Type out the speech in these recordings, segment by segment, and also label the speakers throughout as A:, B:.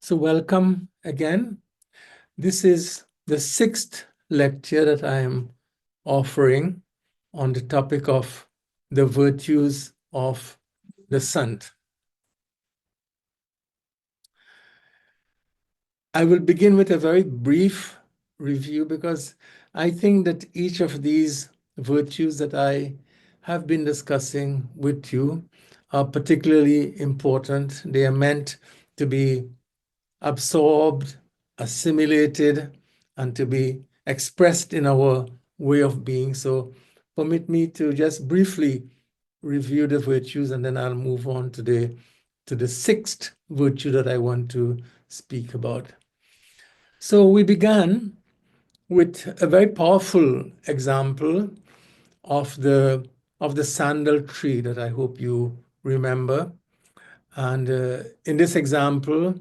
A: So welcome again. This is the sixth lecture that I am offering on the topic of the virtues of the Sant. I will begin with a very brief review because I think that each of these virtues that I have been discussing with you are particularly important. They are meant to be absorbed, assimilated, and to be expressed in our way of being. So permit me to just briefly review the virtues, and then I'll move on to the sixth virtue that I want to speak about. So we began with a very powerful example of the sandal tree that I hope you remember. And in this example,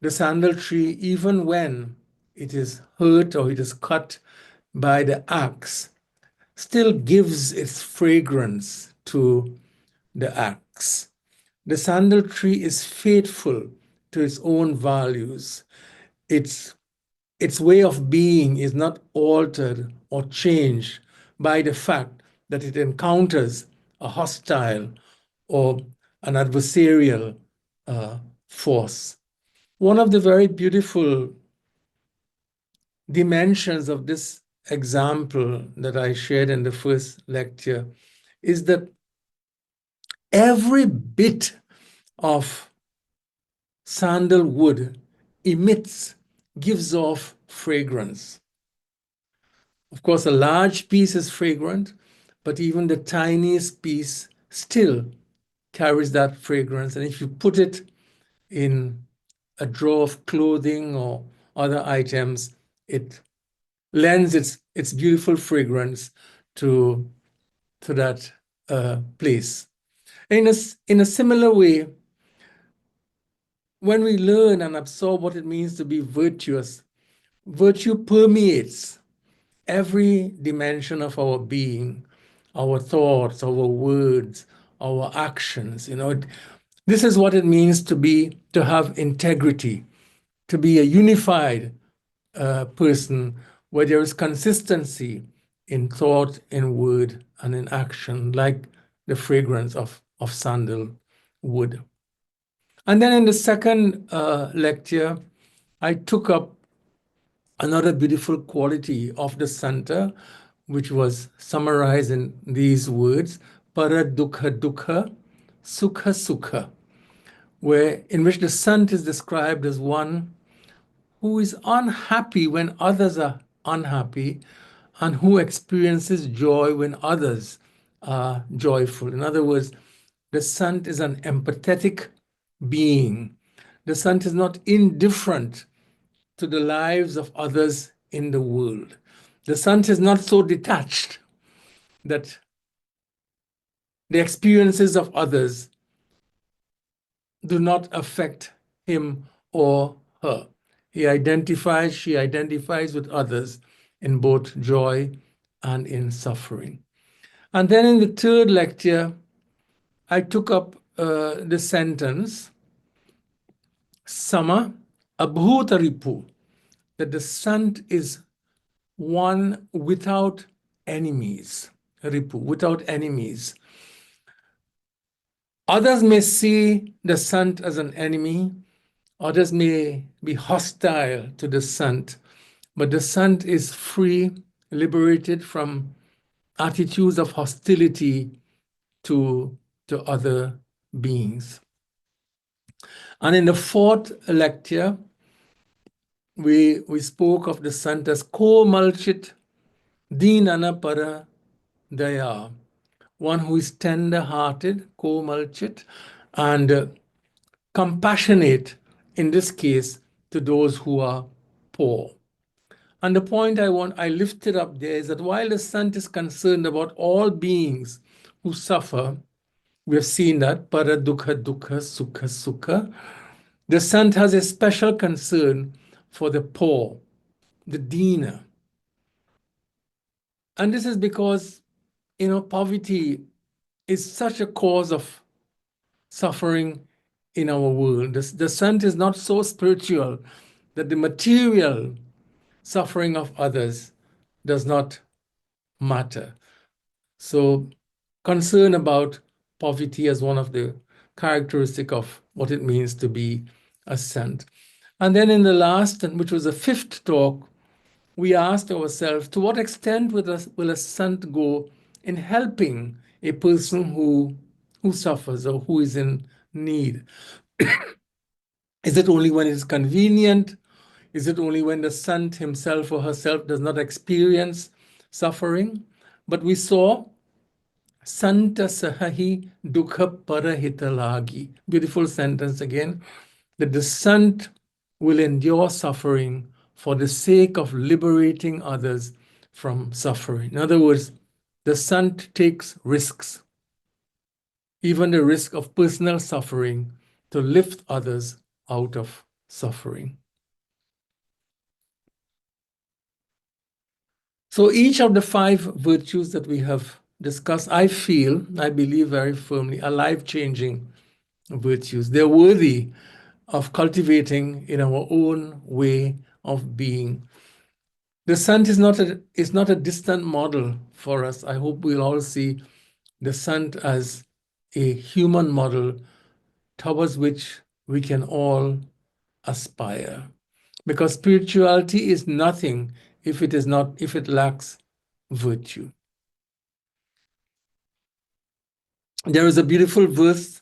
A: the sandal tree, even when it is hurt or it is cut by the axe, still gives its fragrance to the axe. The sandal tree is faithful to its own values. Its way of being is not altered or changed by the fact that it encounters a hostile or an adversarial force. One of the very beautiful dimensions of this example that I shared in the first lecture is that every bit of sandalwood gives off fragrance. Of course, a large piece is fragrant, but even the tiniest piece still carries that fragrance. And if you put it in a drawer of clothing or other items, it lends its beautiful fragrance to that place. In a similar way, when we learn and absorb what it means to be virtuous, virtue permeates every dimension of our being, our thoughts, our words, our actions. This is what it means to have integrity, to be a unified person where there is consistency in thought, in word, and in action, like the fragrance of sandalwood. And then in the second lecture, I took up another beautiful quality of the Santa, which was summarized in these words, para dukha dukha, sukha sukha, in which the Sant is described as one who is unhappy when others are unhappy and who experiences joy when others are joyful. In other words, the Sant is an empathetic being. The Sant is not indifferent to the lives of others in the world. The Sant is not so detached that the experiences of others do not affect him or her. She identifies with others in both joy and in suffering. And then in the third lecture, I took up the sentence, Sama Abhutaripu, that the Sant is one without enemies, Ripu, without enemies. Others may see the Sant as an enemy, others may be hostile to the Sant, but the Sant is free, liberated from attitudes of hostility to other beings. And in the fourth lecture, we spoke of the Sant as Ko Malchit Deenana Para Daya, one who is tender-hearted, Ko Malchit, and compassionate, in this case, to those who are poor. And the point I lifted up there is that while the Sant is concerned about all beings who suffer, we have seen that, para dukha dukha, sukha sukha, the Sant has a special concern for the poor, the deena. And this is because, poverty is such a cause of suffering in our world. The Sant is not so spiritual that the material suffering of others does not matter. So concern about poverty as one of the characteristic of what it means to be a Sant. And then in the last, which was the fifth talk, we asked ourselves, to what extent will a Sant go in helping a person who suffers or who is in need? Is it only when it's convenient? Is it only when the Sant himself or herself does not experience suffering? But we saw Santa Sahahi Dukha Parahitalagi. Beautiful sentence again. That the Sant will endure suffering for the sake of liberating others from suffering. In other words, the Sant takes risks, even the risk of personal suffering, to lift others out of suffering. So each of the 5 virtues that we have discussed, I believe very firmly, are life-changing virtues. They're worthy of cultivating in our own way of being. The Sant is not a distant model for us. I hope we'll all see the Sant as a human model towards which we can all aspire. Because spirituality is nothing if it lacks virtue. There is a beautiful verse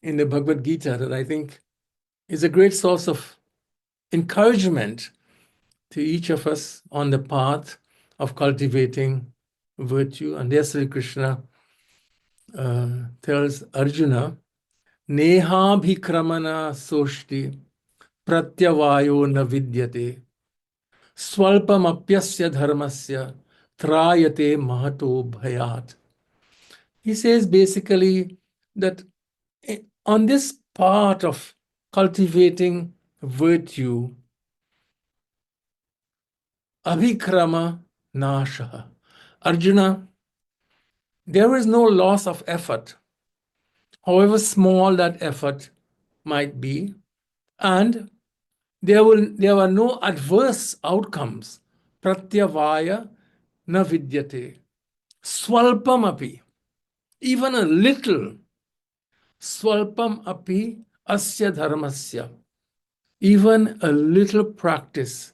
A: in the Bhagavad Gita that I think is a great source of encouragement to each of us on the path of cultivating virtue. And there Sri Krishna tells Arjuna, Nehabhikramana soshti pratyavayo na vidyate swalpamapyasya dharmasya trayate mahato bhayat. He says basically that on this part of cultivating virtue, abhikrama nasha. Arjuna, there is no loss of effort, however small that effort might be, and there are no adverse outcomes. Pratyavaya na vidyate. Swalpam api. Even a little. Swalpam api asya dharmasya. Even a little practice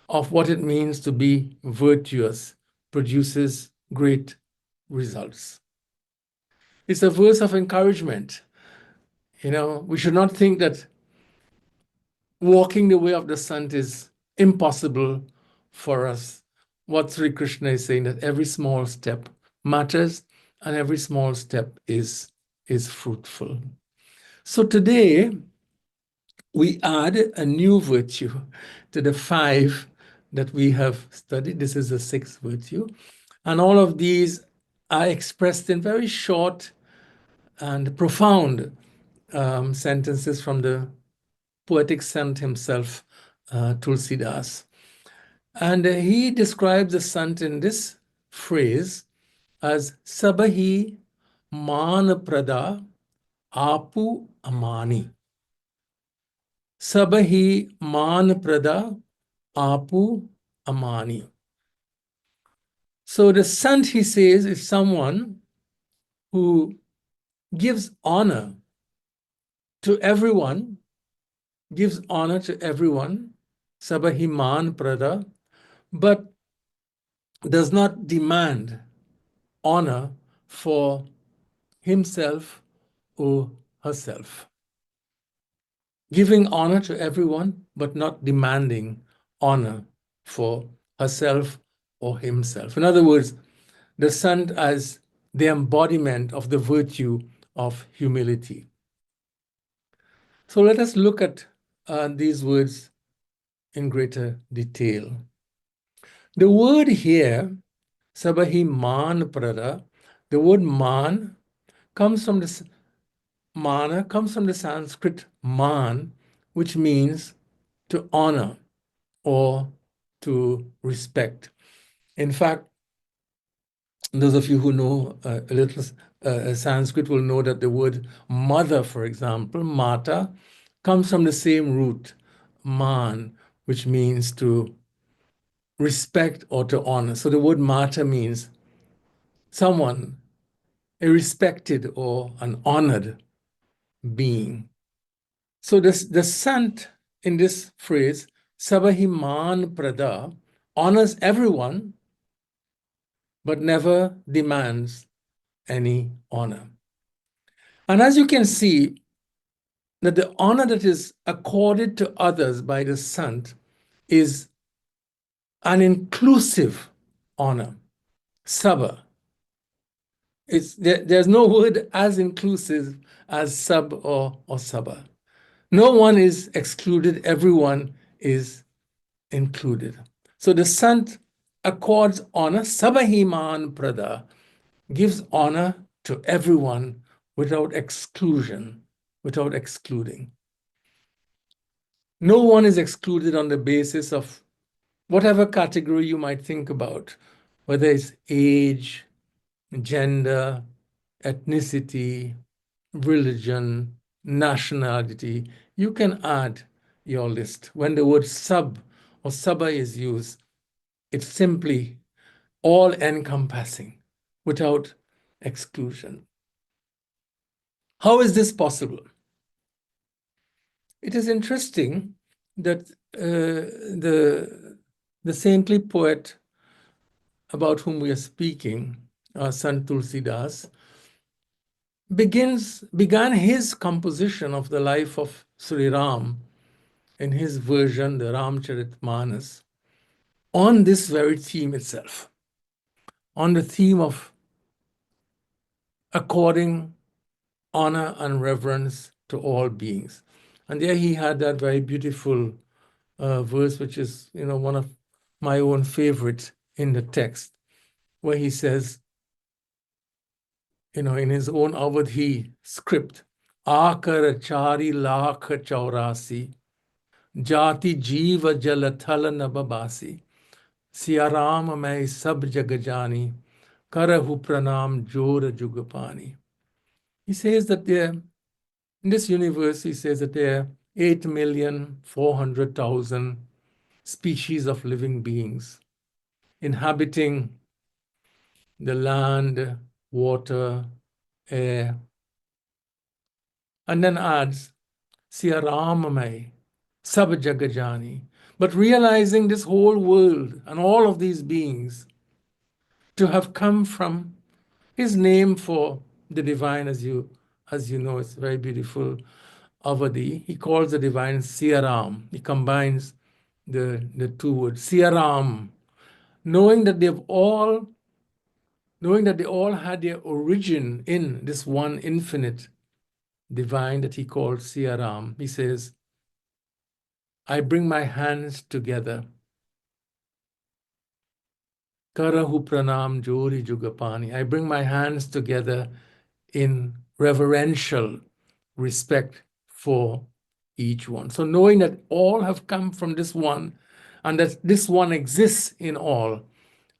A: of what it means to be virtuous produces great results. It's a verse of encouragement. We should not think that walking the way of the Sant is impossible for us. What Sri Krishna is saying, that every small step matters and every small step is fruitful. So today, we add a new virtue to the 5 that we have studied. This is the 6th virtue. And all of these are expressed in very short and profound sentences from the poetic Sant himself, Tulsidas. And he describes the Sant in this phrase as Sabahi Man Prada Apu Amani. Sabahi Man Prada Apu Amani. So the Sant, he says, is someone who gives honor to everyone, Sabahi Man Prada, but does not demand honor for himself or herself. Giving honor to everyone, but not demanding honor for herself or himself. In other words, the Sant as the embodiment of the virtue of humility. So let us look at these words in greater detail. The word here, Sabahi Man Prada, the word man comes from the Sanskrit man, which means to honor or to respect. In fact, those of you who know a Sanskrit will know that the word mother, for example, mata, comes from the same root, man, which means to respect or to honor. So the word mata means someone, a respected or an honored being. So the Sant in this phrase, Sabahiman Prada, honors everyone, but never demands any honor. And as you can see, that the honor that is accorded to others by the Sant is an inclusive honor, Sabha. There's no word as inclusive as sub or sabha. No one is excluded, everyone is included. So the Sant accords honor, Sabahiman Prada, gives honor to everyone without exclusion, without excluding. No one is excluded on the basis of whatever category you might think about, whether it's age, gender, ethnicity, religion, nationality. You can add your list. When the word sub or sabha is used, it's simply all encompassing without exclusion. How is this possible? It is interesting that the saintly poet about whom we are speaking, Sant Tulsidas, began his composition of the life of Sri Ram in his version, the Ramcharitmanas, on this very theme itself, on the theme of according honor and reverence to all beings. And there he had that very beautiful verse, which is, one of my own favorites in the text, where he says, in his own Avadhi script, Akar chari lakh chaurasi, jati jiva jala thala nababasi, Siya Ram mai sab jag jani, karahu pranam jor jugapani. He says that in this universe, he says that there are 8,400,000 species of living beings inhabiting the land, water, air, and then adds, Siya Ramamai, Sab Jagajani. But realizing this whole world and all of these beings to have come from his name for the divine, as you know, it's very beautiful, Avadi. He calls the divine Siyaram. He combines the two words, Siyaram, knowing that they all had their origin in this one infinite divine that he called Siyaram. He says, I bring my hands together. Karahu pranam jori jugapani. I bring my hands together in reverential respect for each one. So knowing that all have come from this one and that this one exists in all,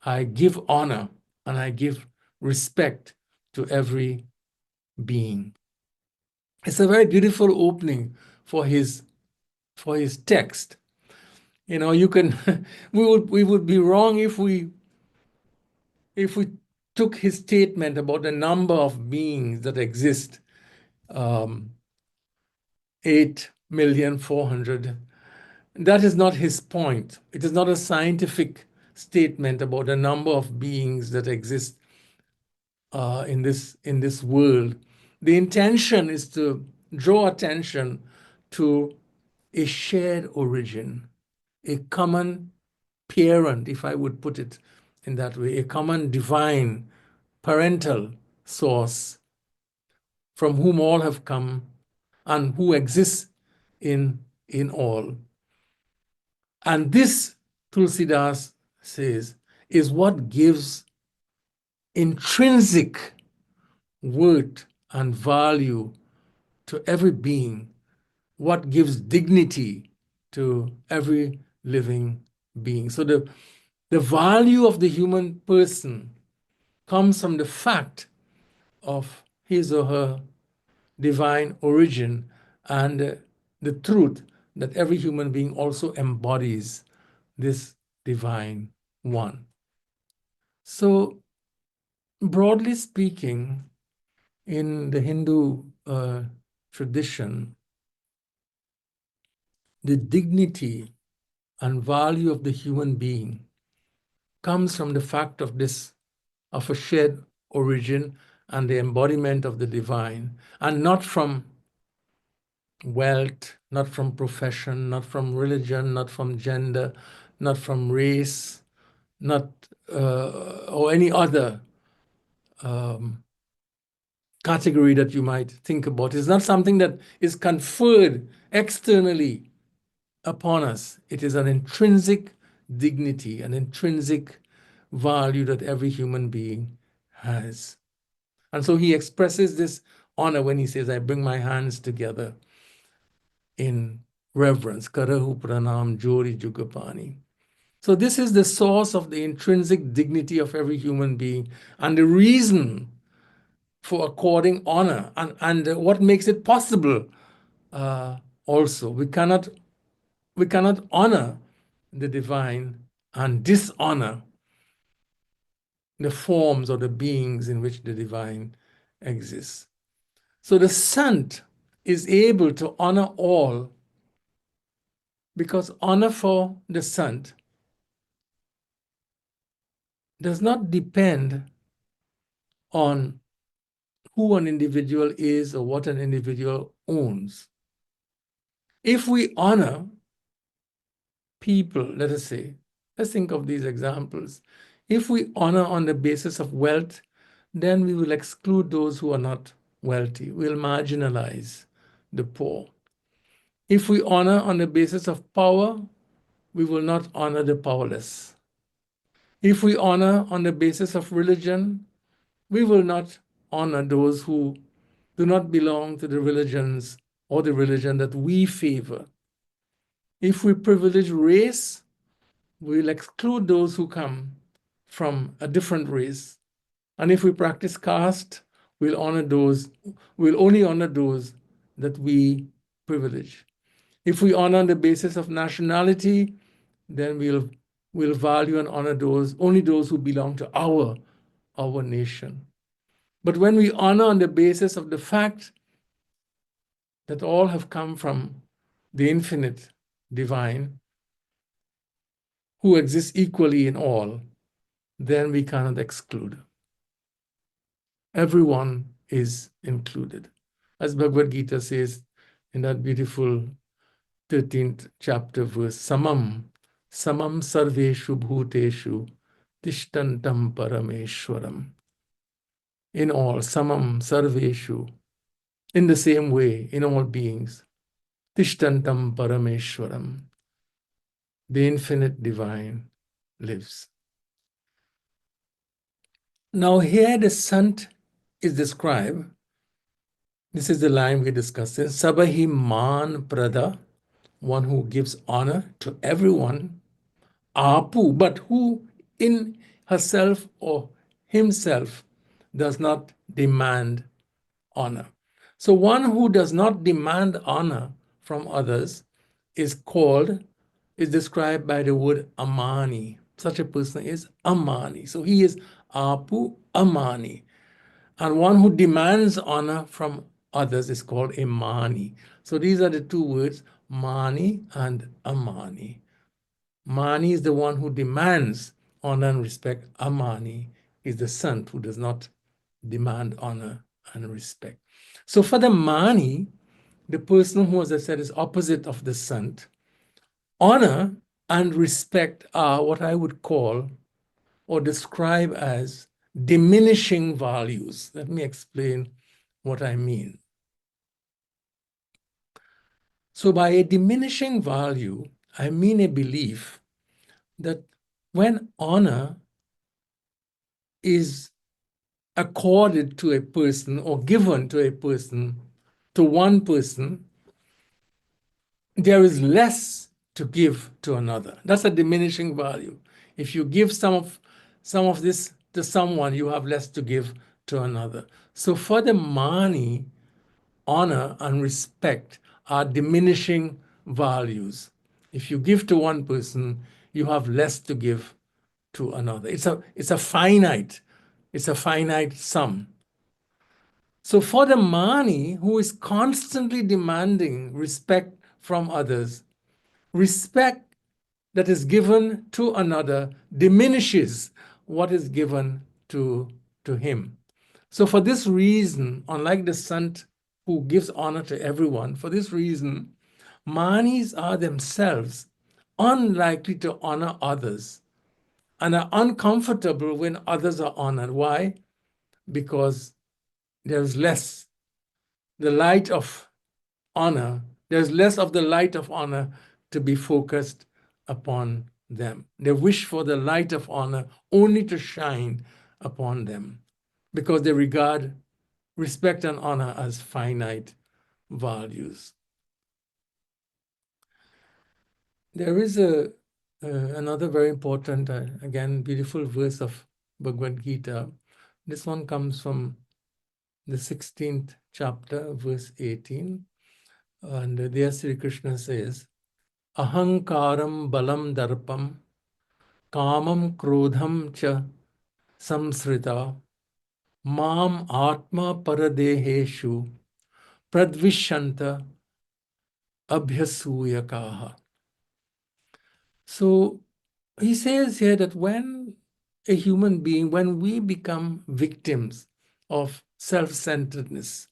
A: I give honor and I give respect to every being. It's a very beautiful opening for his text. You can we would be wrong if we took his statement about the number of beings that exist, 8,400,000. That is not his point. It is not a scientific statement about the number of beings that exist in this world. The intention is to draw attention to a shared origin, a common parent, if I would put it in that way, a common divine parental source from whom all have come and who exists in all. And this, Tulsidas says, is what gives intrinsic worth and value to every being, what gives dignity to every living being. So the value of the human person comes from the fact of his or her divine origin and the truth that every human being also embodies this divine one. So, broadly speaking, in the Hindu tradition, the dignity and value of the human being comes from the fact of a shared origin and the embodiment of the divine, and not from wealth, not from profession, not from religion, not from gender, not from race, not or any other category that you might think about. It's not something that is conferred externally upon us. It is an intrinsic dignity, an intrinsic value that every human being has. And so he expresses this honor when he says, I bring my hands together in reverence. Karahu pranam jori jugapani. So this is the source of the intrinsic dignity of every human being and the reason for according honor and what makes it possible also. We cannot honor the divine and dishonor the forms or the beings in which the divine exists. So the Sant is able to honor all because honor for the Sant does not depend on who an individual is or what an individual owns. If we honor people, let us say, let's think of these examples. If we honor on the basis of wealth, then we will exclude those who are not wealthy. We'll marginalize the poor. If we honor on the basis of power, we will not honor the powerless. If we honor on the basis of religion, we will not honor those who do not belong to the religions or the religion that we favor. If we privilege race, we'll exclude those who come from a different race. And if we practice caste, we'll only honor those that we privilege. If we honor on the basis of nationality, then we'll value and honor only those who belong to our nation. But when we honor on the basis of the fact that all have come from the infinite divine, who exists equally in all, then we cannot exclude. Everyone is included. As Bhagavad Gita says in that beautiful 13th chapter verse, samam sarveshu bhuteshu tishtantam parameshwaram. In all, samam sarveshu, in the same way, in all beings, tishtantam parameshwaram, the infinite divine lives. Now here the Sant is described. This is the line we discussed. Sabahi man prada, one who gives honor to everyone. Apu, but who in herself or himself does not demand honor. So one who does not demand honor from others is described by the word amani. Such a person is amani. So he is apu amani. And one who demands honor from others is called a mani. So these are the two words, mani and amani. Mani is the one who demands honor and respect. Amani is the Sant who does not demand honor and respect. So for the mani, the person who, as I said, is opposite of the Sant, honor and respect are what I would call or describe as diminishing values. Let me explain what I mean. So by a diminishing value, I mean a belief that when honor is accorded to a person or given to a person, to one person, there is less to give to another. That's a diminishing value. If you give some of this to someone, you have less to give to another. So for the Mani, honor and respect are diminishing values. If you give to one person, you have less to give to another. It's a finite sum. So for the Mani, who is constantly demanding respect from others, respect that is given to another diminishes what is given to him. So for this reason, unlike the Sant who gives honor to everyone, for this reason, Manis are themselves unlikely to honor others and are uncomfortable when others are honored. Why? Because there's less the light of honor, there's less of the light of honor to be focused upon them. They wish for the light of honor only to shine upon them because they regard respect and honor as finite values. There is another very important, again, beautiful verse of Bhagavad Gita. This one comes from the 16th chapter, verse 18. And there Sri Krishna says, Ahankaram balam darpam kamam krodham cha samsrita mam atma paradeheshu pradvishanta abhyasuyakaha. So he says here that when a human being, when we become victims of self-centeredness,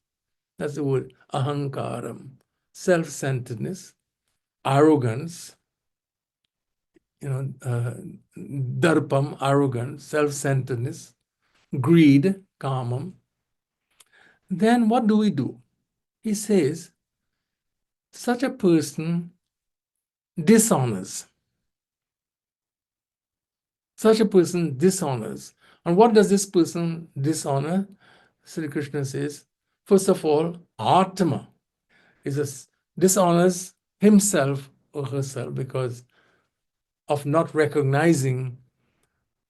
A: that's the word ahankaram, self-centeredness, arrogance, darpam, arrogance, self-centeredness, greed, kamam, then what do? He says, such a person dishonors. Such a person dishonors. And what does this person dishonor? Sri Krishna says, first of all, Atma dishonors himself or herself because of not recognizing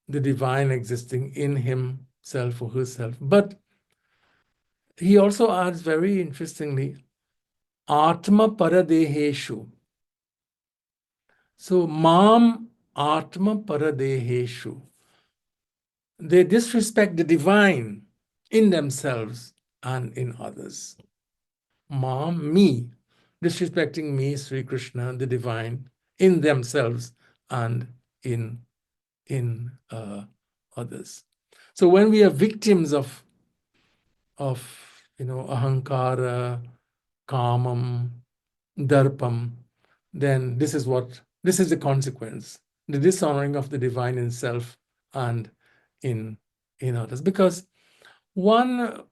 A: the divine existing in himself or herself. But he also adds very interestingly, Atma paradeheshu. So, mam atma paradeheshu. They disrespect the divine in themselves and in others. Mam, me, disrespecting me, Sri Krishna, the divine, in themselves and in others. So when we are victims of ahankara, kamam, darpam, then this is the consequence, the dishonoring of the divine in self and in others. Because one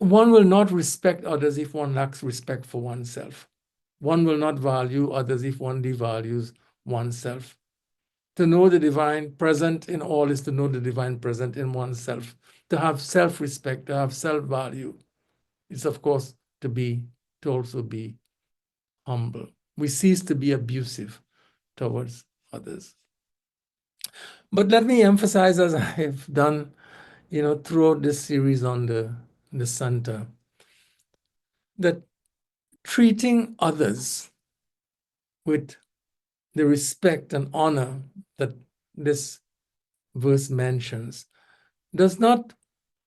A: will not respect others if one lacks respect for oneself. One will not value others if one devalues oneself. To know the divine present in all is to know the divine present in oneself. To have self-respect, to have self-value, is of course to also be humble. We cease to be abusive towards others. But let me emphasize, as I have done, throughout this series on the Santa, that treating others with the respect and honor that this verse mentions does not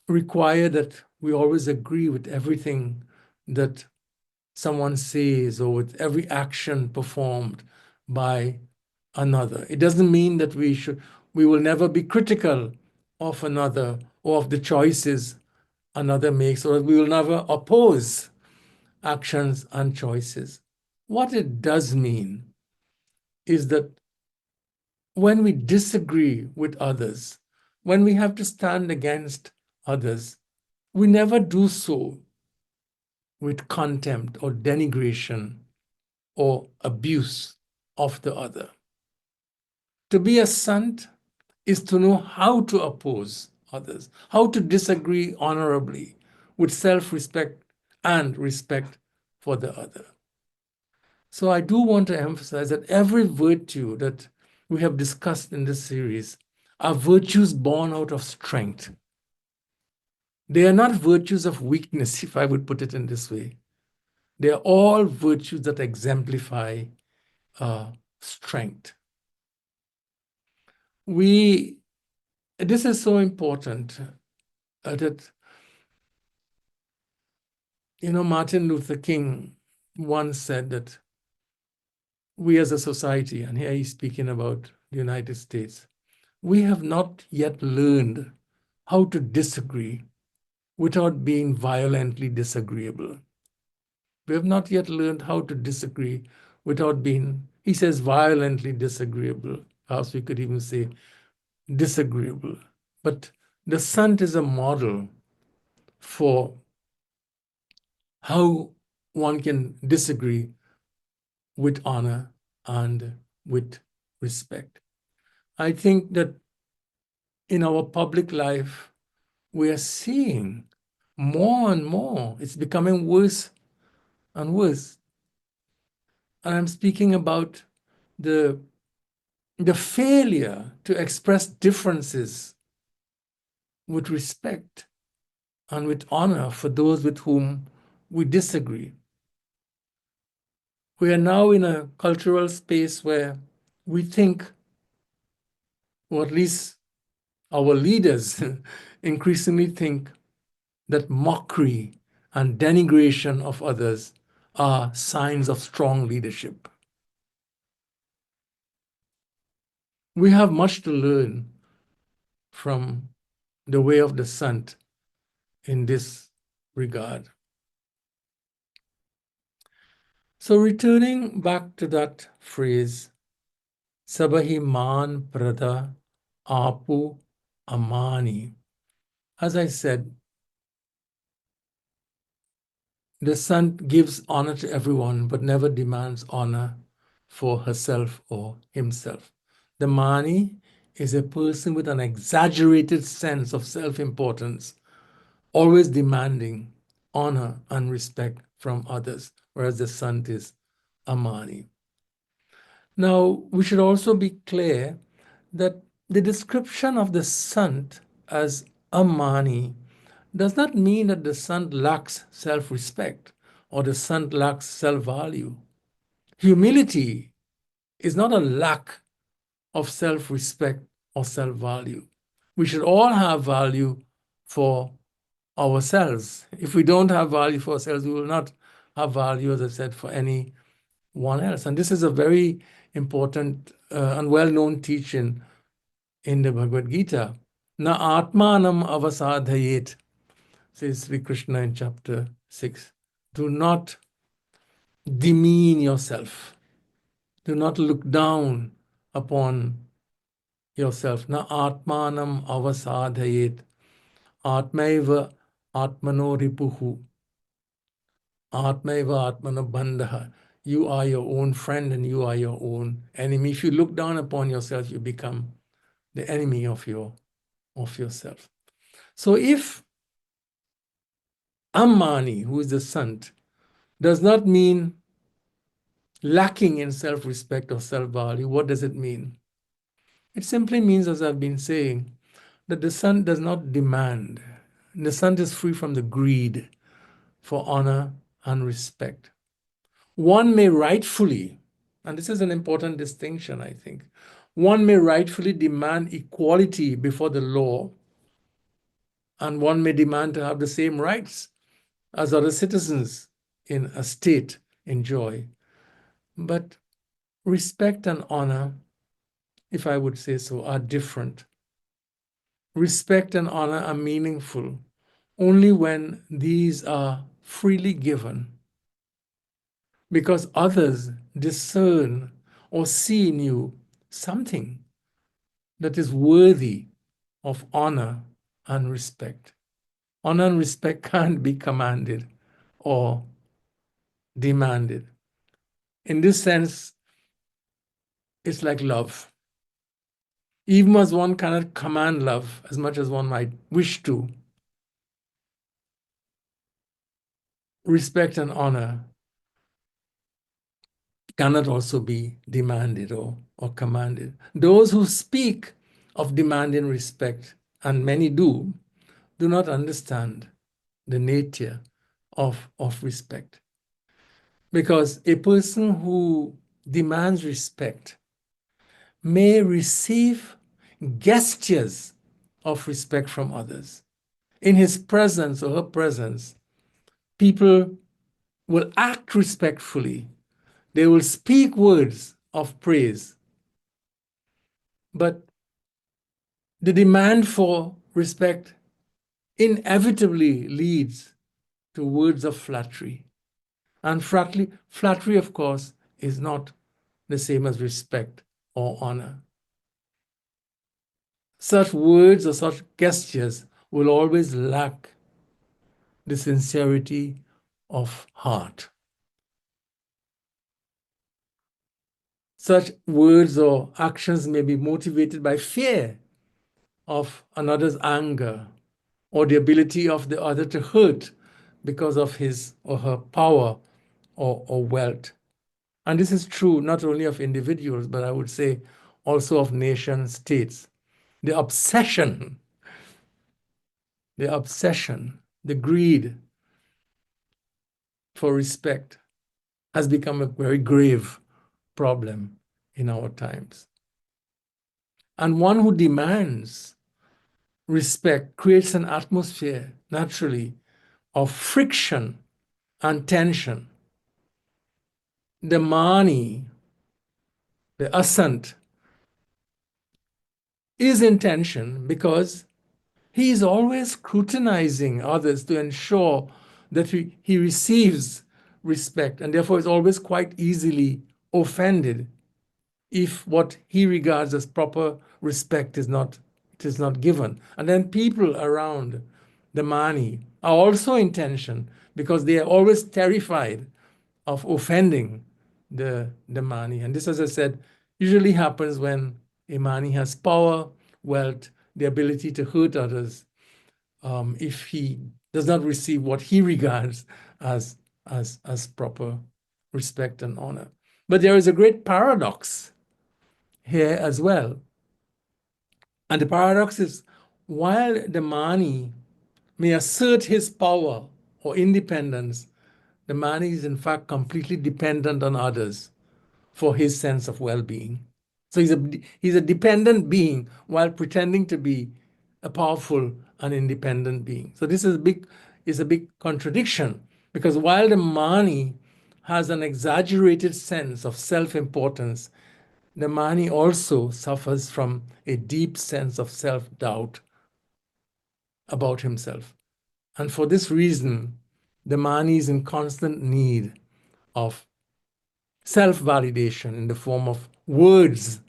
A: require that we always agree with everything that someone says or with every action performed by another. It doesn't mean that we will never be critical of another or of the choices another makes, or we will never oppose actions and choices. What it does mean is that when we disagree with others, when we have to stand against others, we never do so with contempt or denigration or abuse of the other. To be a Sant is to know how to oppose others, how to disagree honorably with self-respect and respect for the other. So I do want to emphasize that every virtue that we have discussed in this series are virtues born out of strength. They are not virtues of weakness, if I would put it in this way. They are all virtues that exemplify strength. This is so important that, Martin Luther King once said that we as a society, and here he's speaking about the United States, we have not yet learned how to disagree without being violently disagreeable. We have not yet learned how to disagree without being, he says, violently disagreeable. Perhaps we could even say disagreeable. But the Sant is a model for how one can disagree with honor and with respect. I think that in our public life, we are seeing more and more, it's becoming worse and worse. And I'm speaking about the failure to express differences with respect and with honor for those with whom we disagree. We are now in a cultural space where we think, or at least our leaders increasingly think, that mockery and denigration of others are signs of strong leadership. We have much to learn from the way of the Sant in this regard. So returning back to that phrase, Sabahi Man Prada Apu Amani. As I said, the Sant gives honor to everyone, but never demands honor for herself or himself. The Mani is a person with an exaggerated sense of self-importance, always demanding honor and respect from others, whereas the Sant is a Mani. Now, we should also be clear that the description of the Sant as a Mani does not mean that the Sant lacks self-respect or the Sant lacks self-value. Humility is not a lack of self-respect or self-value. We should all have value for ourselves. If we don't have value for ourselves, we will not have value, as I said, for anyone else. And this is a very important and well-known teaching in the Bhagavad Gita. Na atmanam avasadhayet, says Sri Krishna in chapter 6. Do not demean yourself. Do not look down upon yourself. Na atmanam avasadhayet. Atmaiva atmano ripuhu. Atmaiva atmano bandha. You are your own friend and you are your own enemy. If you look down upon yourself, you become the enemy of yourself. So if Ammani, who is the Sant, does not mean lacking in self-respect or self-value, what does it mean? It simply means, as I've been saying, that the Sant does not demand. The Sant is free from the greed for honor and respect. One may rightfully, and this is an important distinction, I think, one may rightfully demand equality before the law, and one may demand to have the same rights as other citizens in a state enjoy. But respect and honor, if I would say so, are different. Respect and honor are meaningful only when these are freely given, because others discern or see in you something that is worthy of honor and respect. Honor and respect can't be commanded or demanded. In this sense, it's like love. Even as one cannot command love as much as one might wish to, respect and honor cannot also be demanded or commanded. Those who speak of demanding respect, and many do, do not understand the nature of respect. Because a person who demands respect may receive gestures of respect from others. In his presence or her presence, people will act respectfully. They will speak words of praise. But the demand for respect inevitably leads to words of flattery. And flattery, of course, is not the same as respect or honor. Such words or such gestures will always lack the sincerity of heart. Such words or actions may be motivated by fear of another's anger or the ability of the other to hurt because of his or her power or wealth. And this is true not only of individuals, but I would say also of nation states. The obsession, the greed for respect has become a very grave problem in our times. And one who demands respect creates an atmosphere, naturally, of friction and tension. The mani, the Sant, is in tension because he is always scrutinizing others to ensure that he receives respect, and therefore is always quite easily offended if what he regards as proper respect is not given. And then people around the mani are also in tension because they are always terrified of offending the mani. And this, as I said, usually happens when a mani has power, wealth, the ability to hurt others, if he does not receive what he regards as proper respect and honor. But there is a great paradox here as well. And the paradox is, while the mani may assert his power or independence, the mani is in fact completely dependent on others for his sense of well-being. So he's a dependent being while pretending to be a powerful and independent being. So this is a big contradiction, because while the mani has an exaggerated sense of self-importance, the mani also suffers from a deep sense of self-doubt about himself. And for this reason, the mani is in constant need of self-validation in the form of words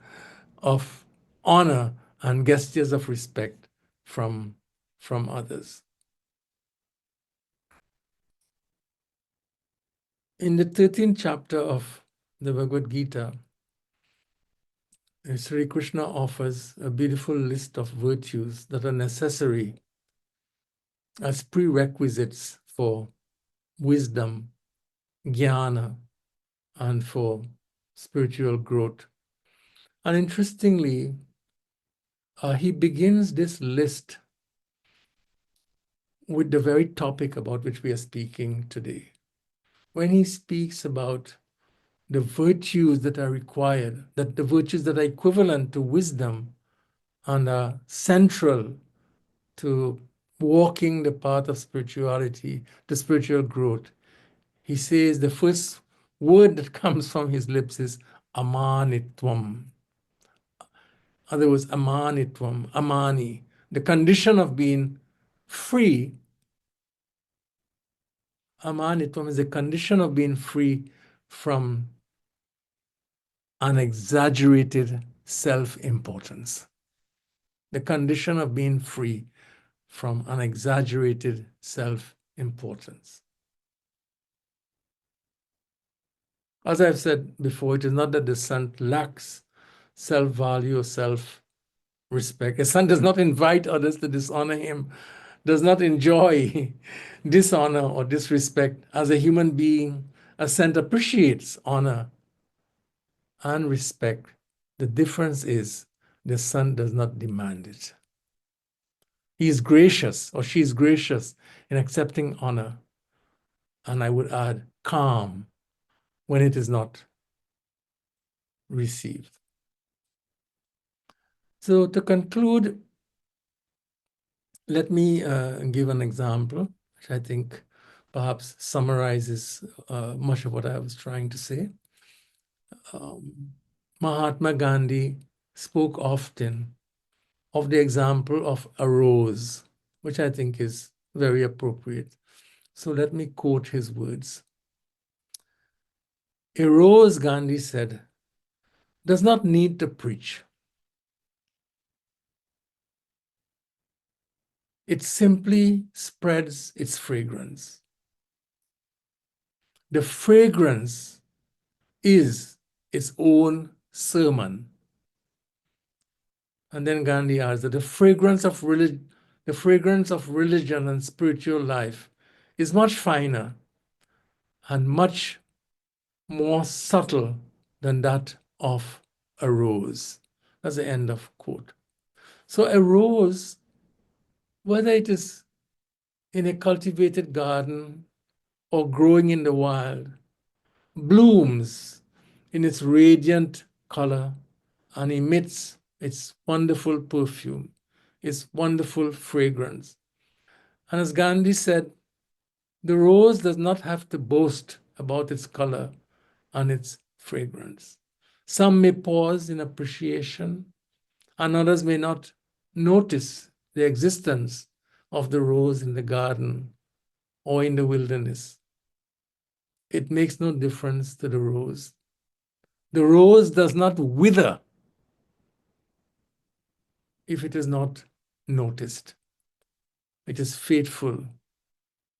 A: of honor and gestures of respect from others. In the 13th chapter of the Bhagavad Gita, Sri Krishna offers a beautiful list of virtues that are necessary as prerequisites for wisdom, jnana, and for spiritual growth. And interestingly, he begins this list with the very topic about which we are speaking today. When he speaks about the virtues that are required, that the virtues that are equivalent to wisdom and are central to walking the path of spirituality, to spiritual growth, he says the first word that comes from his lips is amanitvam. In other words, amanitvam, amani, the condition of being free. Amanitvam is a condition of being free from an exaggerated self-importance. The condition of being free from an exaggerated self-importance. As I've said before, it is not that the Sant lacks self-value or self-respect. A Sant does not invite others to dishonor him, does not enjoy dishonor or disrespect. As a human being, a Sant appreciates honor and respect. The difference is the Sant does not demand it. He is gracious, or she is gracious in accepting honor. And I would add, calm when it is not received. So to conclude, let me give an example, which I think perhaps summarizes much of what I was trying to say. Mahatma Gandhi spoke often of the example of a rose, which I think is very appropriate. So let me quote his words. A rose, Gandhi said, does not need to preach. It simply spreads its fragrance. The fragrance is its own sermon. And then Gandhi adds that the fragrance of religion and spiritual life is much finer and much more subtle than that of a rose. That's the end of quote. So a rose, whether it is in a cultivated garden or growing in the wild, blooms in its radiant color and emits its wonderful perfume, its wonderful fragrance. And as Gandhi said, the rose does not have to boast about its color and its fragrance. Some may pause in appreciation, and others may not notice the existence of the rose in the garden or in the wilderness. It makes no difference to the rose. The rose does not wither if it is not noticed. It is faithful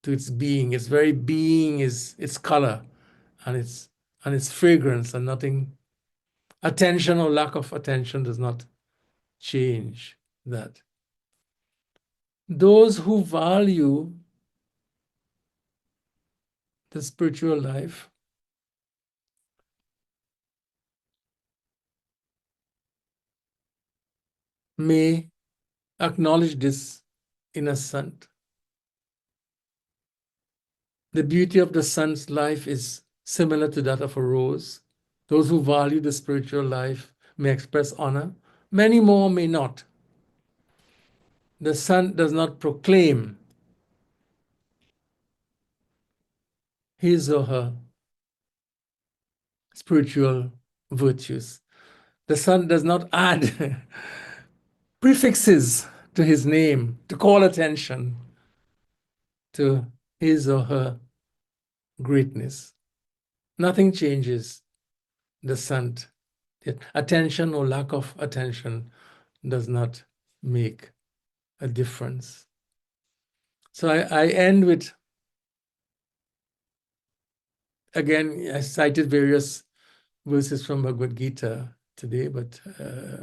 A: to its being. Its very being is its color and its fragrance, and nothing, attention or lack of attention does not change that. Those who value the spiritual life may acknowledge this in a Sant. The beauty of the Sant's life is similar to that of a rose. Those who value the spiritual life may express honor. Many more may not. The Sant does not proclaim his or her spiritual virtues. The Sant does not add prefixes to his name to call attention to his or her greatness. Nothing changes the Sant. Attention or lack of attention does not make a difference. So I end with, again, I cited various verses from Bhagavad Gita today, but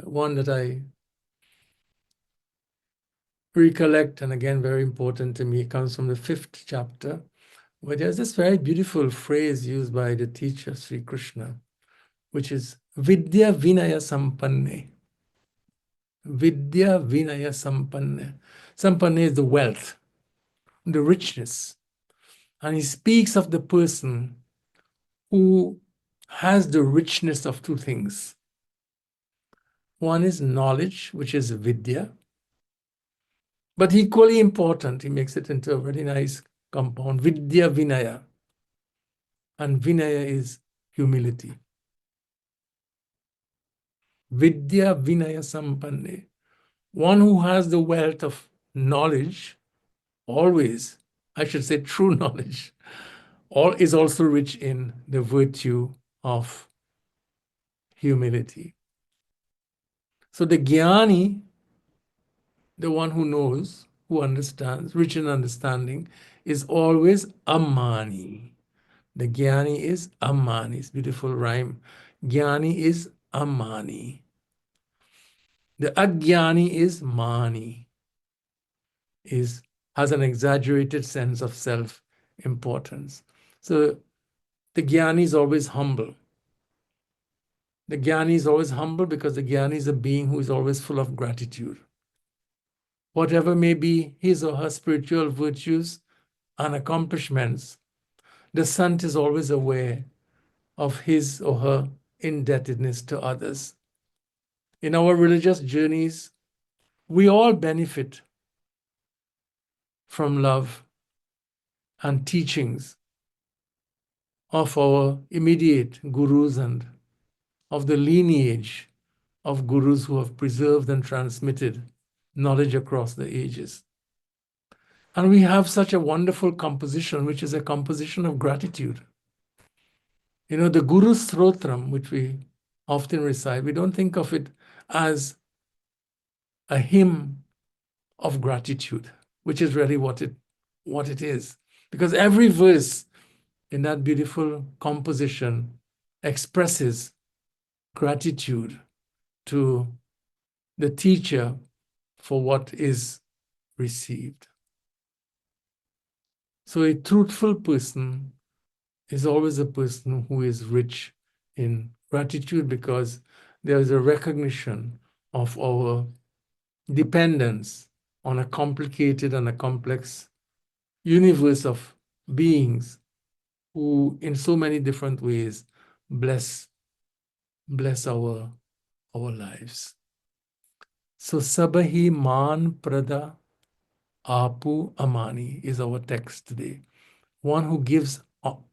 A: one that I recollect, and again, very important to me, comes from the 5th chapter, where there's this very beautiful phrase used by the teacher, Sri Krishna, which is Vidya Vinaya Sampanne. Vidya Vinaya Sampanne. Sampanne is the wealth, the richness. And he speaks of the person who has the richness of two things. One is knowledge, which is Vidya, but equally important, he makes it into a very nice compound, Vidya Vinaya. And Vinaya is humility. Vidya Vinaya Sampanne. One who has the wealth of knowledge, always, I should say true knowledge, is also rich in the virtue of humility. So the Jnani, the one who knows, who understands, rich in understanding, is always Amani. The Jnani is Amani. It's a beautiful rhyme. Jnani is Amani. The Ajnani is Mani, has an exaggerated sense of self-importance. So the Jnani is always humble. The Jnani is always humble because the Jnani is a being who is always full of gratitude. whatever may be his or her spiritual virtues and accomplishments, the Sant is always aware of his or her indebtedness to others. In our religious journeys, we all benefit from love and teachings of our immediate gurus and of the lineage of gurus who have preserved and transmitted knowledge across the ages. And we have such a wonderful composition, which is a composition of gratitude. The Guru Srotram, which we often recite, we don't think of it as a hymn of gratitude, which is really what it is. Because every verse in that beautiful composition expresses gratitude to the teacher for what is received. So a truthful person is always a person who is rich in gratitude, because there is a recognition of our dependence on a complicated and a complex universe of beings who, in so many different ways, bless our lives. So Sabahi Man Prada Apu Amani is our text today. One who gives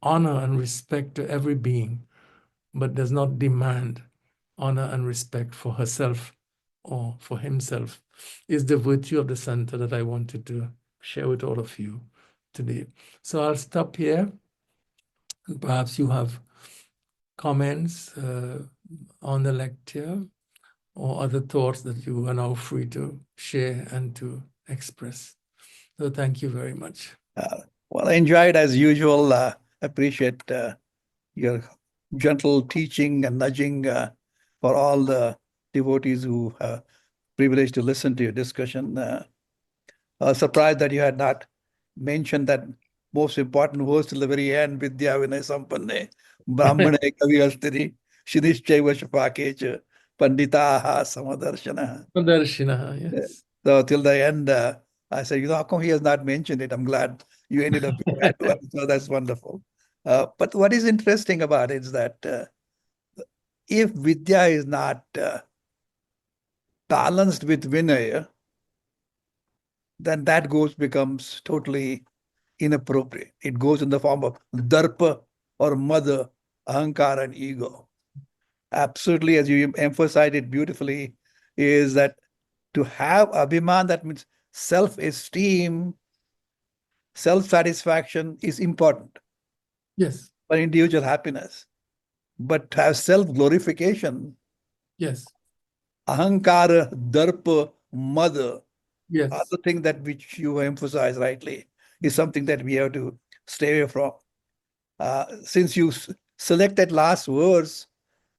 A: honor and respect to every being, but does not demand honor and respect for herself or for himself, is the virtue of the Santa that I wanted to share with all of you today. So I'll stop here. And perhaps you have comments on the lecture or other thoughts that you are now free to share and to express. So thank you very much.
B: Well, I enjoyed as usual. Appreciate your gentle teaching and nudging for all the devotees who are privileged to listen to your discussion. I was surprised that you had not mentioned that most important verse till the very end, Vidya Vinay Sampanne, Brahmane Kavi Astiri, Shinischaiva Shapake, Panditaha Samadarshana.
A: Darshina, yes.
B: So till the end, I said, how come he has not mentioned it? I'm glad you ended up with that one. So that's wonderful. But what is interesting about it is that if Vidya is not balanced with Vinaya, then that becomes totally inappropriate. It goes in the form of darpa or mother, ahankara, and ego. Absolutely, as you emphasized it beautifully, is that to have abhiman, that means self-esteem, self-satisfaction is important
A: Yes.
B: for individual happiness. But to have self-glorification,
A: Yes.
B: ahankara, darpa, mother,
A: Yes.
B: other thing that which you emphasize rightly, is something that we have to stay away from. Since you selected last words,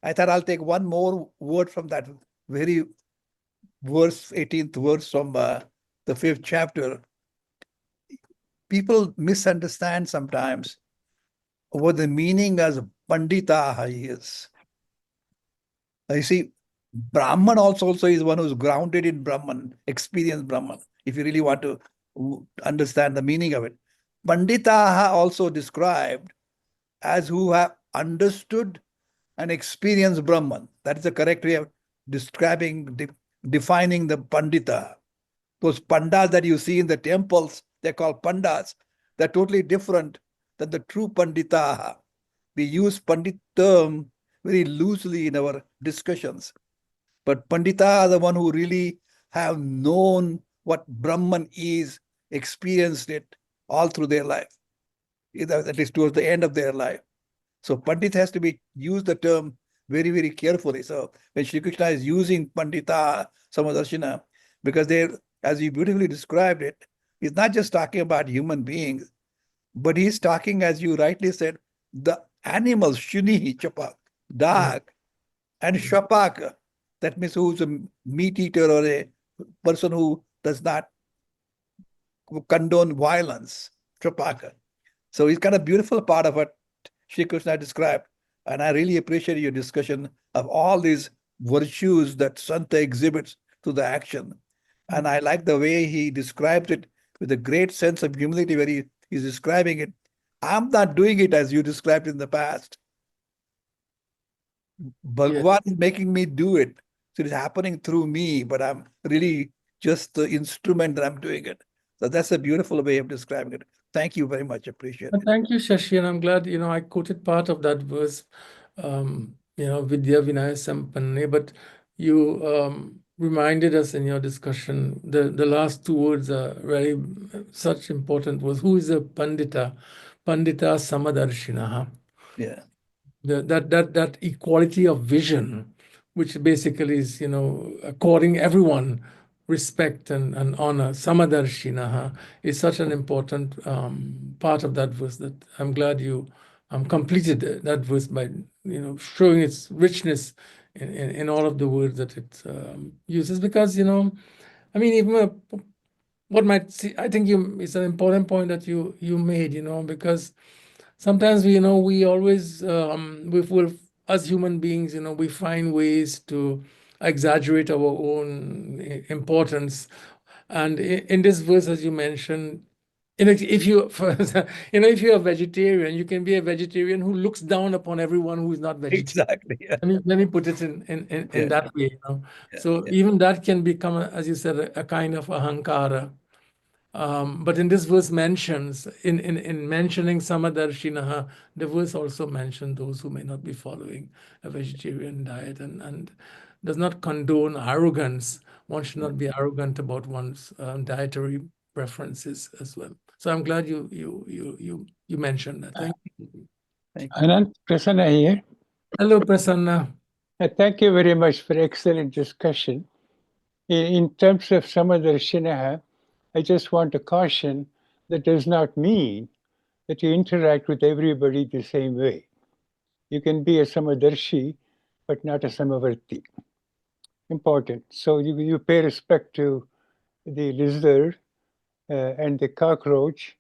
B: I thought I'll take one more word from that very verse, 18th verse from the 5th chapter. People misunderstand sometimes what the meaning as Pandita is. You see, Brahman also is one who's grounded in Brahman, experienced Brahman, if you really want to understand the meaning of it. Pandita also described as who have understood and experienced Brahman. That is the correct way of describing, defining the Pandita. Those pandas that you see in the temples, they're called pandas. They're totally different than the true Pandita. We use Pandit term very loosely in our discussions. But Pandita are the one who really have known what Brahman is, experienced it all through their life, at least towards the end of their life. So Pandit has to be use the term very, very carefully. So when Shri Krishna is using Pandita Samadarshina, because they, as you beautifully described it, he's not just talking about human beings, but he's talking, as you rightly said, the animals, Shuni, Chapak, dog, and Shapak. That means who's a meat eater or a person who does not condone violence, Chapaka. So it's kind of beautiful part of what Shri Krishna described. And I really appreciate your discussion of all these virtues that Santa exhibits to the action. And I like the way he describes it with a great sense of humility where he's describing it. I'm not doing it as you described in the past.
A: Yeah.
B: Bhagwan is making me do it. So it's happening through me, but I'm really just the instrument that I'm doing it. So that's a beautiful way of describing it. Thank you very much. Appreciate it.
A: Thank you, Shashi, and I'm glad, I quoted part of that verse, Vidya Vinaya Sampanne, but you reminded us in your discussion, the last two words are very such important words. Who is a Pandita? Pandita Samadarshinaha.
B: Yeah.
A: That equality of vision, which basically is, according everyone respect and honor, samadarshinaha, is such an important part of that verse that I'm glad you completed that verse by, showing its richness in all of the words that it uses. Because, I mean, even what might see, I think it's an important point that you made, because sometimes we always we will, as human beings, we find ways to exaggerate our own importance. And in this verse, as you mentioned, if you if you're a vegetarian, you can be a vegetarian who looks down upon everyone who is not vegetarian.
B: Exactly. Yeah.
A: Let me put it in
B: Yeah.
A: that way,
B: Yeah.
A: so
B: Yeah.
A: even that can become, as you said, a kind of ahankara. But in this verse mentions, in mentioning Samadarshinaha, the verse also mentions those who may not be following a vegetarian diet, and does not condone arrogance. One should not be arrogant about one's dietary preferences as well. So I'm glad you mentioned that. Thank you.
B: Thank you.
C: Anant, Prasanna here.
A: Hello, Prasanna.
C: Thank you very much for excellent discussion. In terms of Samadarshinaha, I just want to caution that does not mean that you interact with everybody the same way. You can be a Samadarshi, but not a Samavarti. Important. So you pay respect to the lizard and the cockroach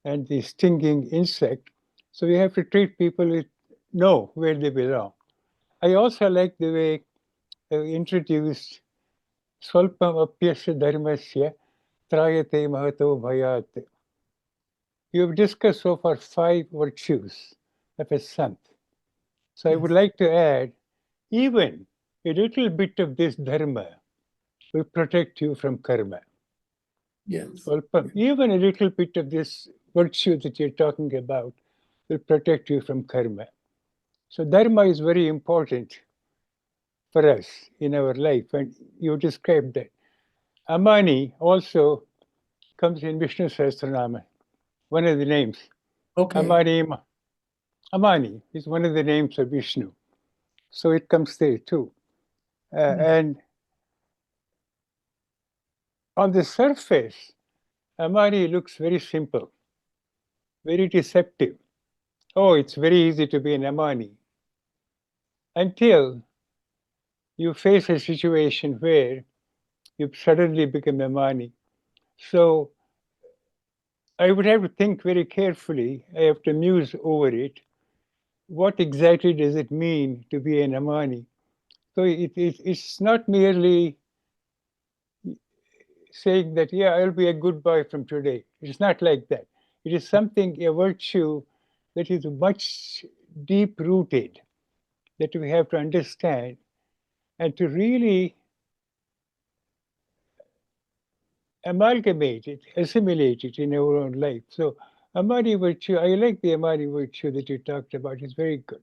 C: and the stinging insect. So you have to treat people with know where they belong. I also like the way introduced Swalpam apyasya dharmasya trayate mahato bhayat. You have discussed so far 5 virtues of a sant. So I would
A: Yes.
C: like to add, even a little bit of this dharma will protect you from karma.
A: Yes.
C: Swalpam, even a little bit of this virtue that you're talking about will protect you from karma. So dharma is very important for us in our life, and you described that. Amani also comes in Vishnu Sahasranama, one of the names.
A: Okay.
C: Amani, Amani is one of the names of Vishnu. So it comes there too. And on the surface, Amani looks very simple, very deceptive. Oh, it's very easy to be an Amani until you face a situation where you suddenly become Amani. So I would have to think very carefully. I have to muse over it. What exactly does it mean to be an Amani? So it's not merely saying that, yeah, I'll be a good boy from today. It's not like that. It is something, a virtue that is much deep rooted that we have to understand and to really amalgamate it, assimilate it in our own life. So, Amari virtue, I like the Amari virtue that you talked about. It's very good.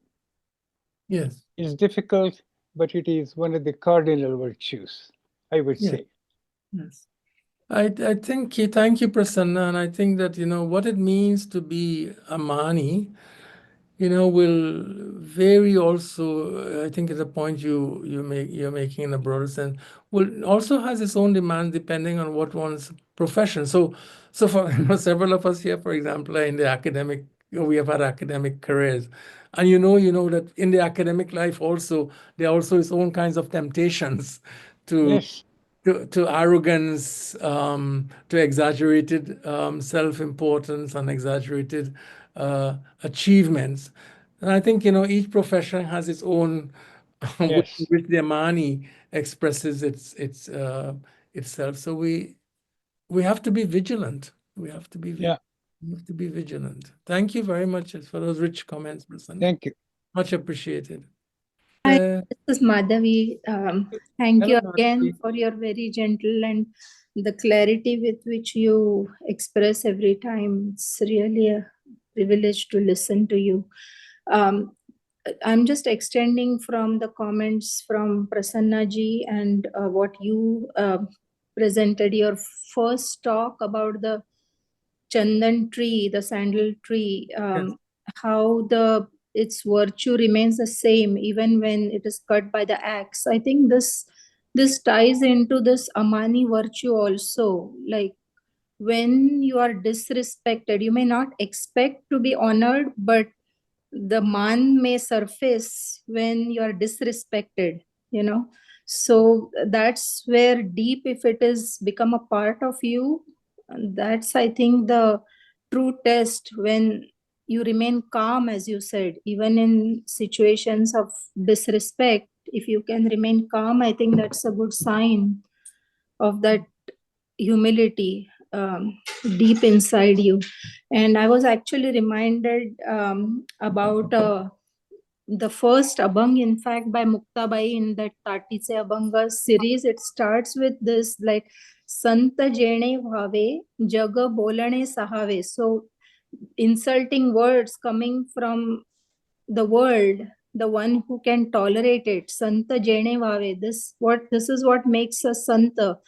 A: Yes.
C: It's difficult, but it is one of the cardinal virtues, I would
A: Yes.
C: say.
A: Yes. I think, thank you, Prasanna, and I think that, what it means to be a Mani, will vary also. I think at the point you're making in a broader sense, will also has its own demands depending on what one's profession. So for several of us here, for example, are in the academic, we have had academic careers, and you know that in the academic life also there are also its own kinds of temptations to
C: Yes,
A: to arrogance, to exaggerated self-importance and exaggerated achievements. And I think, each profession has its own way in
C: yes,
A: which the Mani expresses itself. So we have to be vigilant. We have to be
C: Yeah.
A: we have to be vigilant. Thank you very much for those rich comments, Prasanna.
C: Thank you.
A: Much appreciated.
D: Hi,
A: Uh,
D: this is Madhavi. Thank you
A: hello,
D: again
A: Madhavi.
D: for your very gentle and the clarity with which you express every time. It's really a privilege to listen to you. Um, I'm just extending from the comments from Prasanna ji and what you presented your first talk about the chandan tree, the sandal tree,
A: Yes.
D: how its virtue remains the same even when it is cut by the axe. I think this ties into this amani virtue also. Like when you are disrespected, you may not expect to be honored, but the man may surface when you are disrespected, you know. So that's where deep, if it is become a part of you, that's, I think, the true test. When you remain calm, as you said, even in situations of disrespect, if you can remain calm, I think that's a good sign of that humility deep inside you. And I was actually reminded about the first abang, in fact, by Muktabai in that Tatice Abanga series. It starts with this, like, Sant jene bhave, jaga bolane sahave. So insulting words coming from the world, the one who can tolerate it. Santa jene bhave. This is what makes a santa,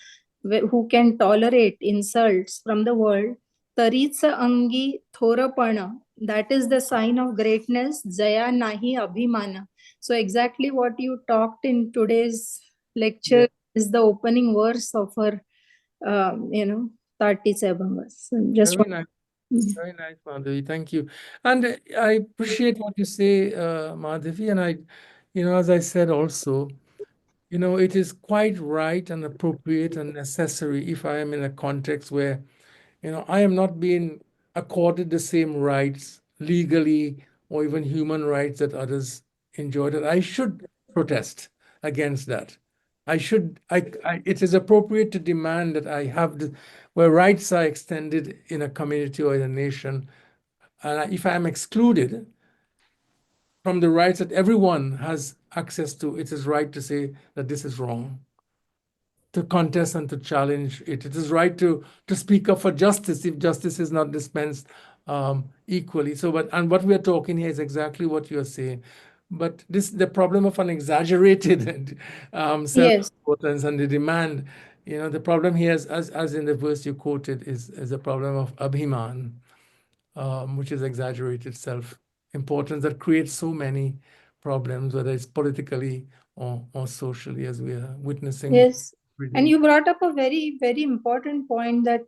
D: who can tolerate insults from the world. Taritsa angi thorapana. That is the sign of greatness. Jaya nahi abhimana. So exactly what you talked in today's lecture is the opening verse of our, Tati Abhangas. So just
A: Very nice. Very nice, Madhavi. Thank you. And I appreciate what you say, Madhavi. And as I said also, it is quite right and appropriate and necessary if I am in a context where, I am not being accorded the same rights legally or even human rights that others enjoy, that I should protest against that. It is appropriate to demand that I have where rights are extended in a community or in a nation, and if I am excluded from the rights that everyone has access to, it is right to say that this is wrong, to contest and to challenge it. It is right to speak up for justice if justice is not dispensed equally. And what we are talking here is exactly what you are saying. But the problem of an exaggerated
D: Yes.
A: self-importance and the demand, the problem here is, as in the verse you quoted, is a problem of abhiman, which is exaggerated self-importance that creates so many problems, whether it's politically or socially, as we are witnessing.
D: Yes.
A: every
D: And
A: day.
D: you brought up a very, very important point, that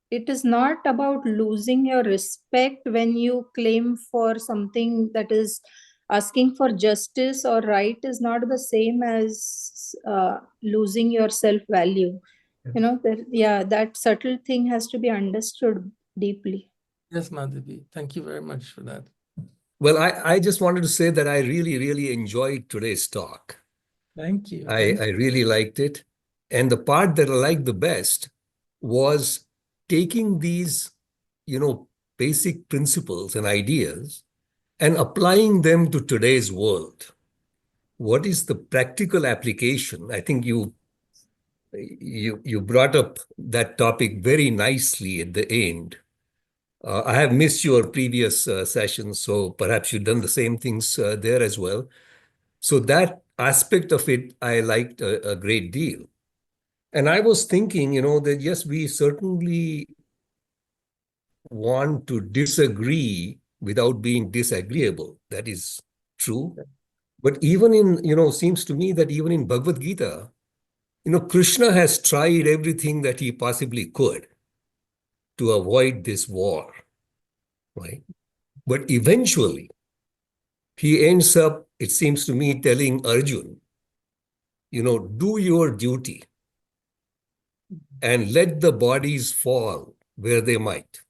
D: it is not about losing your respect when you claim for something, that is asking for justice or right is not the same as losing your self-value. That subtle thing has to be understood deeply.
A: Yes, Madhavi. Thank you very much for that.
E: Well, I just wanted to say that I really, really enjoyed today's talk.
A: Thank you.
E: I really liked it. And the part that I liked the best was taking these, basic principles and ideas and applying them to today's world. What is the practical application? I think you brought up that topic very nicely at the end. I have missed your previous sessions, so perhaps you've done the same things there as well. So that aspect of it, I liked a great deal. And I was thinking, that yes, we certainly want to disagree without being disagreeable. That is true. But even seems to me that even in Bhagavad Gita, Krishna has tried everything that he possibly could to avoid this war, right? But eventually, he ends up, it seems to me, telling Arjun, do your duty and let the bodies fall where they might,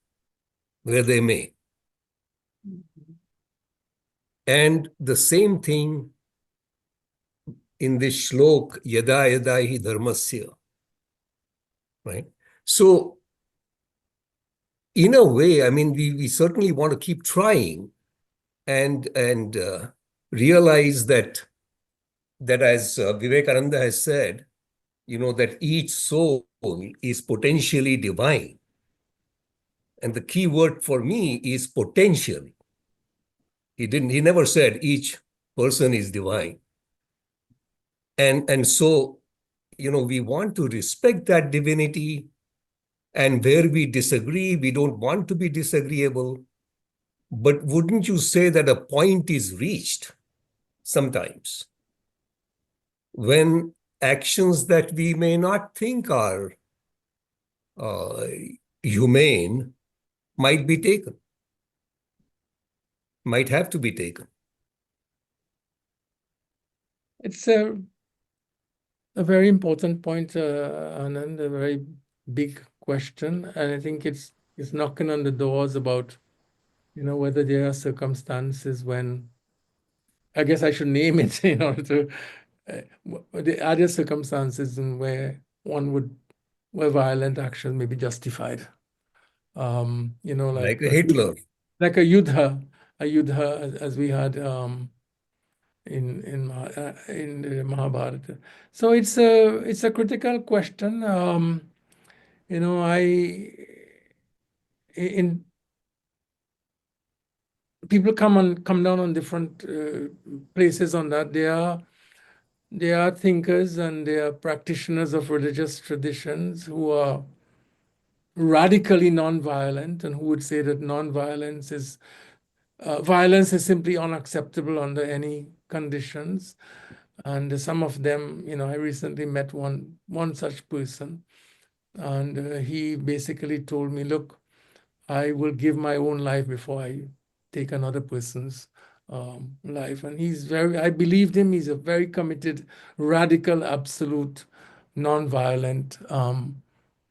E: where they may. And the same thing in this shlok, yada yada hi dharmasya, right? So in a way, I mean, we certainly want to keep trying and realize that as Vivekananda has said, that each soul is potentially divine. And the key word for me is potential. He never said each person is divine. And so, we want to respect that divinity, and where we disagree, we don't want to be disagreeable. But wouldn't you say that a point is reached sometimes when actions that we may not think are humane might be taken, might have to be taken?
A: It's a very important point, Anand, a very big question. And I think it's knocking on the doors about, whether there are circumstances when, I guess I should name it in order to, are there circumstances in where where violent action may be justified?
E: Like a Hitler.
A: Like a yudha, as we had in the Mahabharata. So it's a critical question. In people come down on different places on that. There are thinkers and there are practitioners of religious traditions who are radically non-violent and who would say that non-violence is violence is simply unacceptable under any conditions. And some of them, I recently met one such person, and he basically told me, look, I will give my own life before I take another person's life. And I believed him. He's a very committed, radical, absolute, non-violent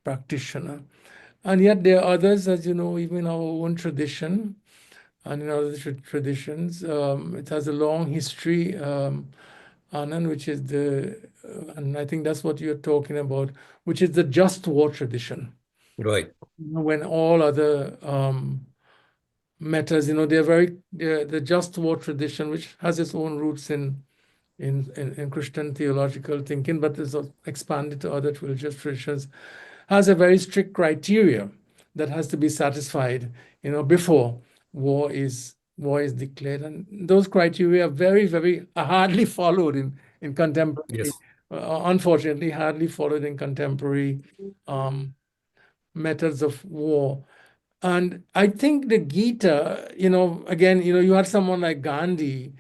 A: practitioner. And yet there are others, as you know, even in our own tradition and in other traditions. It has a long history, Anand, which is and I think that's what you're talking about, which is the just war tradition.
E: Right.
A: When all other matters, the just war tradition, which has its own roots in Christian theological thinking, but is expanded to other religious traditions, has a very strict criteria that has to be satisfied, before war is declared, and those criteria are very, very hardly followed in contemporary.
E: Yes.
A: Unfortunately, hardly followed in contemporary methods of war. And I think the Gita, again, you had someone like Gandhi,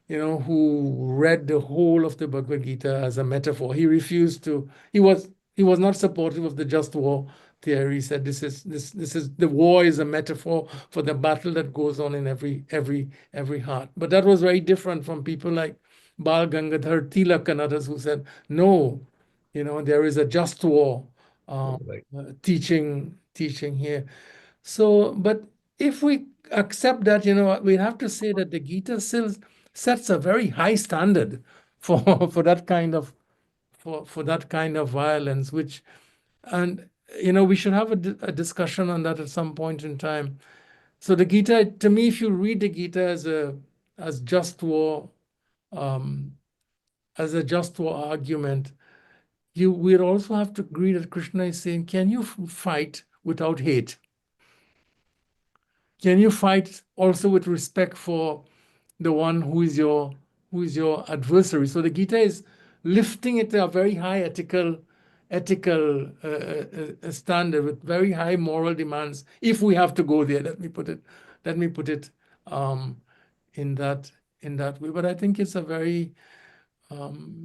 A: who read the whole of the Bhagavad Gita as a metaphor. He refused to, he was not supportive of the just war theory. He said this is the war is a metaphor for the battle that goes on in every heart. But that was very different from people like Bal Gangadhar Tilak and others who said, no, there is a just war
E: Right.
A: teaching here. So, but if we accept that, we have to say that the Gita still sets a very high standard for that kind of for that kind of violence, and we should have a discussion on that at some point in time. So the Gita, to me, if you read the Gita as just war, as a just war argument, we'd also have to agree that Krishna is saying, can you fight without hate? Can you fight also with respect for the one who is your adversary? So the Gita is lifting it to a very high ethical standard with very high moral demands. If we have to go there, let me put it in that way. But I think it's a very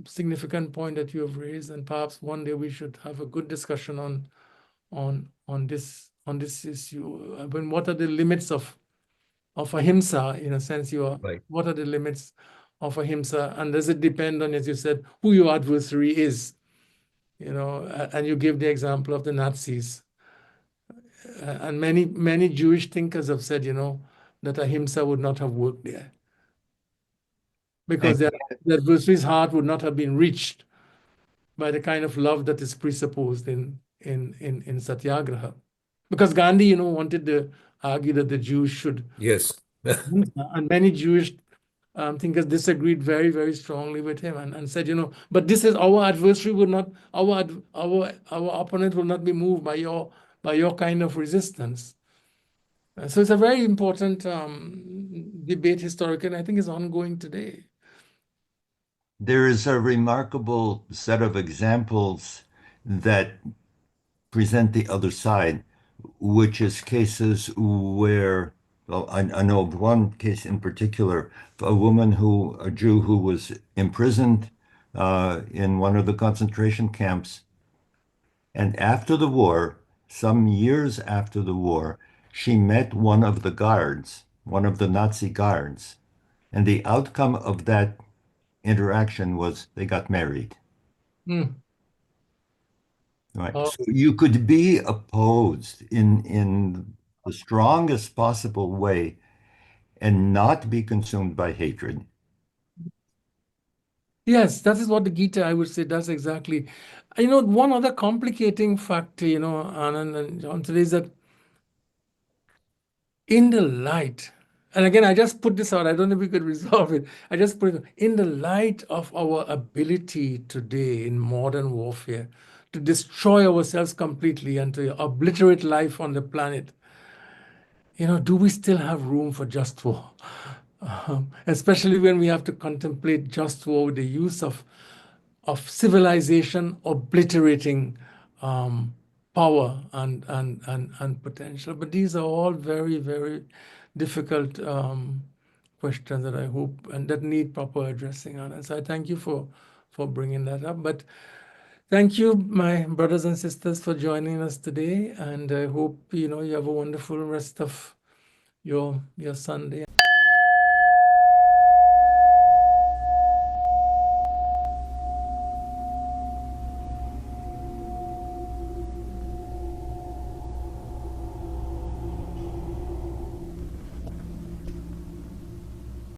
A: significant point that you have raised, and perhaps one day we should have a good discussion on this issue. I mean, what are the limits of ahimsa? In a sense,
E: Right.
A: what are the limits of ahimsa, and does it depend on, as you said, who your adversary is? And you give the example of the Nazis, and many Jewish thinkers have said, that ahimsa would not have worked there because their adversary's heart would not have been reached by the kind of love that is presupposed in in Satyagraha. Because Gandhi, wanted to argue that the Jews should,
E: Yes.
A: and many Jewish thinkers disagreed very, very strongly with him and said, but this is our adversary will not, our opponent will not be moved by your kind of resistance. So it's a very important debate historically, and I think it's ongoing today.
F: There is a remarkable set of examples that present the other side, which is cases where, well, I know of one case in particular, a Jew who was imprisoned in one of the concentration camps. And after the war, some years after the war, she met one of the guards, one of the Nazi guards. And the outcome of that interaction was they got married.
A: Hmm.
F: Right.
A: Oh.
F: So you could be opposed in the strongest possible way and not be consumed by hatred.
A: Yes, that is what the Gita, I would say, does exactly. One other complicating factor, Anand and John, today is that in the light, and again, I just put this out, I don't know if we could resolve it. I just put it in the light of our ability today in modern warfare to destroy ourselves completely and to obliterate life on the planet. Do we still have room for just war? Especially when we have to contemplate just war with the use of civilization obliterating power and potential. But these are all very, very difficult questions that I hope and that need proper addressing. And so I thank you for bringing that up. But thank you, my brothers and sisters, for joining us today. And I hope you have a wonderful rest of your Sunday.